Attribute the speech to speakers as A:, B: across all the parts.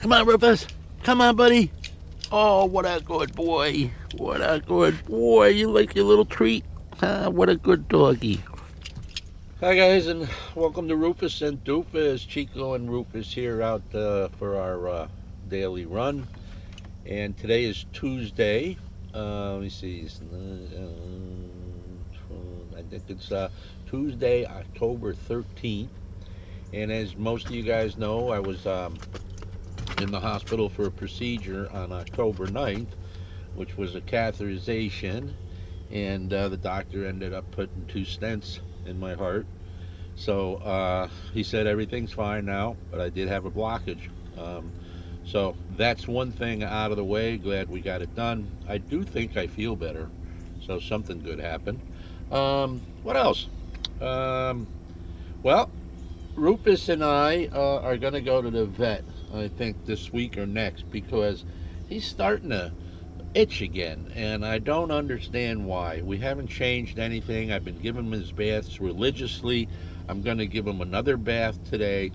A: Come on, Rufus. Come on, buddy. Oh, what a good boy. What a good boy. You like your little treat? What a good doggy. Hi, guys, and welcome to Rufus and Doofus. Chico and Rufus here out for our daily run. And today is Tuesday. Let me see. I think it's Tuesday, October 13th. And as most of you guys know, I was in the hospital for a procedure on October 9th, which was a catheterization. And the doctor ended up putting 2 stents in my heart. So he said everything's fine now, but I did have a blockage. So that's one thing out of the way. Glad we got it done. I do think I feel better, so something good happened. What else? Well, Rufus and I are going to go to the vet, I think, this week or next, because he's starting to itch again, and I don't understand why. We haven't changed anything. I've been giving him his baths religiously. I'm going to give him another bath today,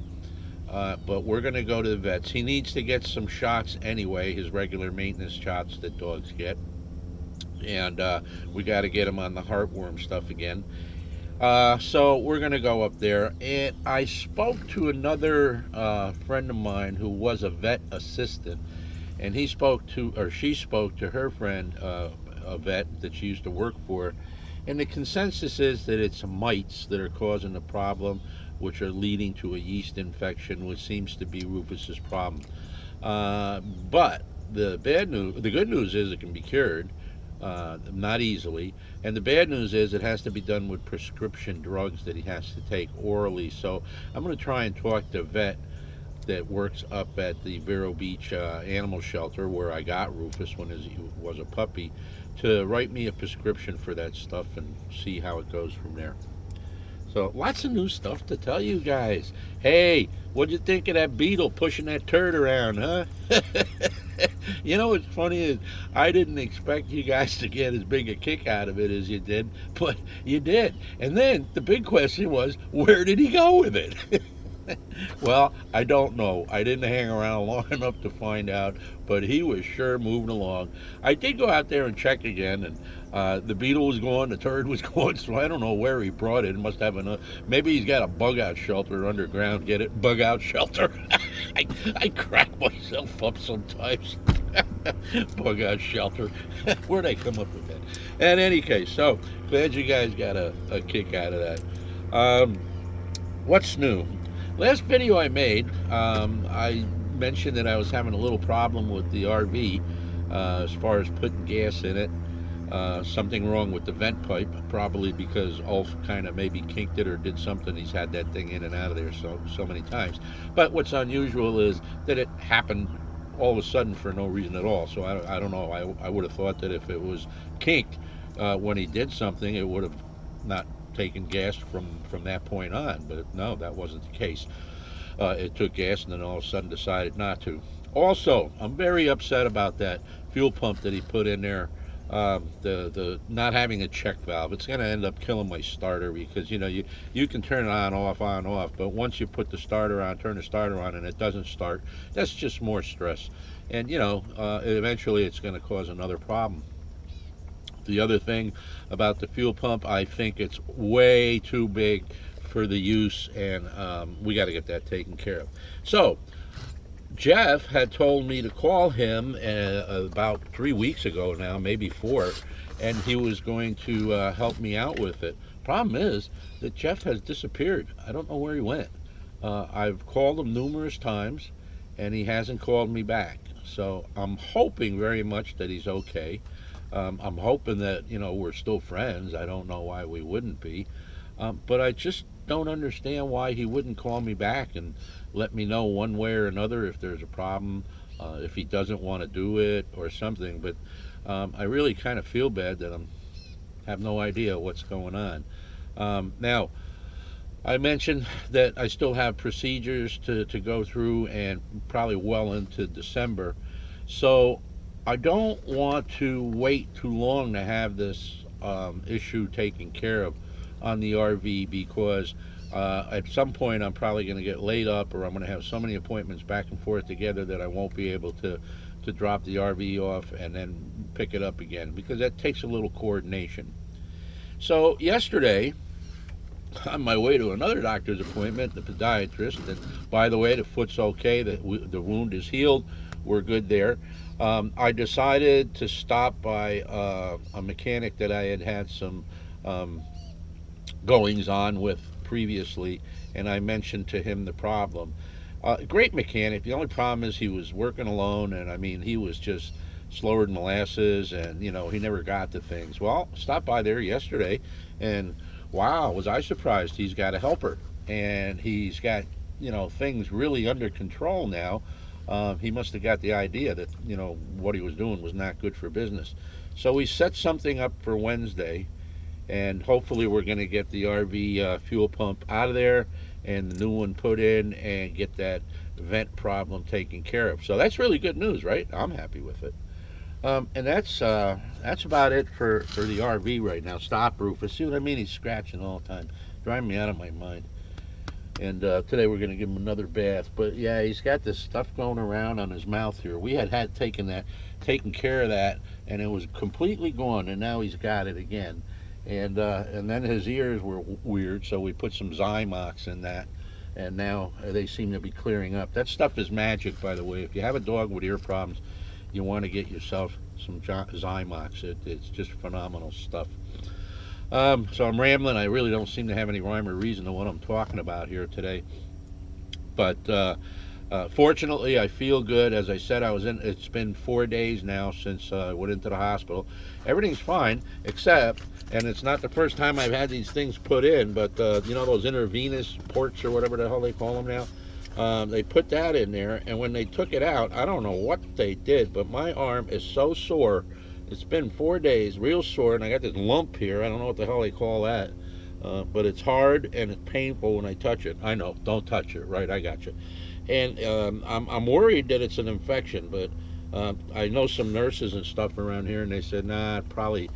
A: but we're going to go to the vets. He needs to get some shots anyway, his regular maintenance shots that dogs get, and we got to get him on the heartworm stuff again. So we're going to go up there, and I spoke to another friend of mine who was a vet assistant, and she spoke to her friend, a vet that she used to work for, and the consensus is that it's mites that are causing the problem, which are leading to a yeast infection, which seems to be Rufus's problem. But the good news is it can be cured. Not easily, and the bad news is it has to be done with prescription drugs that he has to take orally. So I'm going to try and talk to a vet that works up at the Vero Beach animal shelter where I got Rufus when he was a puppy, to write me a prescription for that stuff and see how it goes from there. So lots of new stuff to tell you guys. Hey, what'd you think of that Beetle pushing that turd around, huh? You know what's funny is I didn't expect you guys to get as big a kick out of it as you did, but you did. And then the big question was, where did he go with it? Well, I don't know. I didn't hang around long enough to find out, but he was sure moving along. I did go out there and check again, and the Beetle was gone, the turd was gone, so I don't know where he brought it. It must have maybe he's got a bug-out shelter underground. Get it? Bug-out shelter. I crack myself up sometimes. Bug-out shelter. Where'd I come up with that? In any case, so glad you guys got a kick out of that. What's new? Last video I made, I mentioned that I was having a little problem with the RV as far as putting gas in it. Something wrong with the vent pipe, probably because Ulf kind of maybe kinked it or did something. He's had that thing in and out of there so many times. But what's unusual is that it happened all of a sudden for no reason at all. So I don't know. I would have thought that if it was kinked when he did something, it would have not taken gas from that point on, but no, that wasn't the case. It took gas and then all of a sudden decided not to. Also, I'm very upset about that fuel pump that he put in there, the not having a check valve. It's going to end up killing my starter, because you can turn it on off, but once you put the starter on, turn the starter on, and it doesn't start, that's just more stress, and eventually it's going to cause another problem. The other thing about the fuel pump, I think it's way too big for the use, and we got to get that taken care of. So Jeff had told me to call him about 3 weeks ago now, maybe 4, and he was going to help me out with it. Problem is that Jeff has disappeared. I don't know where he went. I've called him numerous times, and he hasn't called me back. So I'm hoping very much that he's okay. I'm hoping that, we're still friends. I don't know why we wouldn't be. But I just don't understand why he wouldn't call me back and let me know one way or another if there's a problem, if he doesn't want to do it or something. But I really kind of feel bad that I have no idea what's going on. Now, I mentioned that I still have procedures to go through, and probably well into December. So I don't want to wait too long to have this issue taken care of on the RV, because At some point, I'm probably going to get laid up, or I'm going to have so many appointments back and forth together that I won't be able to drop the RV off and then pick it up again, because that takes a little coordination. So yesterday, on my way to another doctor's appointment, the podiatrist, and by the way, the foot's okay, the wound is healed, we're good there. I decided to stop by a mechanic that I had some um, goings on with previously, and I mentioned to him the problem. Great mechanic. The only problem is he was working alone, and I mean, he was just slower than molasses, and he never got to things. Well, stopped by there yesterday, and wow, was I surprised. He's got a helper, and he's got things really under control now. He must have got the idea that what he was doing was not good for business. So we set something up for Wednesday, and hopefully we're going to get the RV fuel pump out of there and the new one put in and get that vent problem taken care of. So that's really good news, right? I'm happy with it. And that's about it for the RV right now. Stop, Rufus. See what I mean? He's scratching all the time, driving me out of my mind. And today we're going to give him another bath. But yeah, he's got this stuff going around on his mouth here. We had taken care of that, and it was completely gone, and now he's got it again. And then his ears were weird, so we put some Zymox in that, and now they seem to be clearing up. That stuff is magic, by the way. If you have a dog with ear problems, you want to get yourself some Zymox. It's just phenomenal stuff. So I'm rambling. I really don't seem to have any rhyme or reason to what I'm talking about here today. But fortunately, I feel good. As I said, it's been 4 days now since I went into the hospital. Everything's fine, except, and it's not the first time I've had these things put in, but those intravenous ports or whatever the hell they call them now, they put that in there, and when they took it out, I don't know what they did, but my arm is so sore. It's been 4 days, real sore, and I got this lump here. I don't know what the hell they call that, but it's hard and it's painful when I touch it. I know, don't touch it, right? I got you. And I'm worried that it's an infection, but I know some nurses and stuff around here, and they said, nah, it probably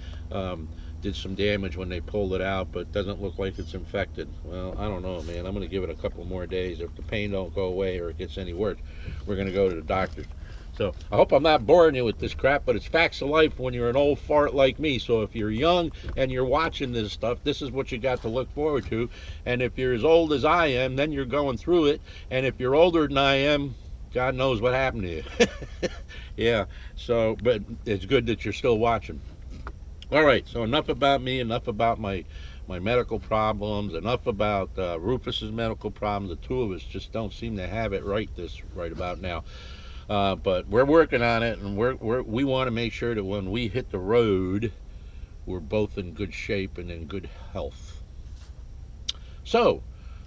A: did some damage when they pulled it out, but it doesn't look like it's infected. Well, I don't know, man. I'm going to give it a couple more days. If the pain don't go away or it gets any worse, we're going to go to the doctor. So I hope I'm not boring you with this crap, but it's facts of life when you're an old fart like me. So if you're young and you're watching this stuff, this is what you got to look forward to. And if you're as old as I am, then you're going through it. And if you're older than I am, God knows what happened to you. Yeah, so, but it's good that you're still watching. All right, so enough about me, enough about my medical problems, enough about Rufus's medical problems. The two of us just don't seem to have it right about now. But we're working on it, and we want to make sure that when we hit the road, we're both in good shape and in good health. So,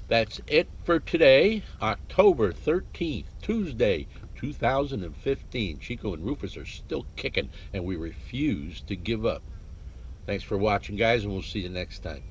A: that's it for today, October 13th, Tuesday, 2015. Chico and Rufus are still kicking, and we refuse to give up. Thanks for watching, guys, and we'll see you next time.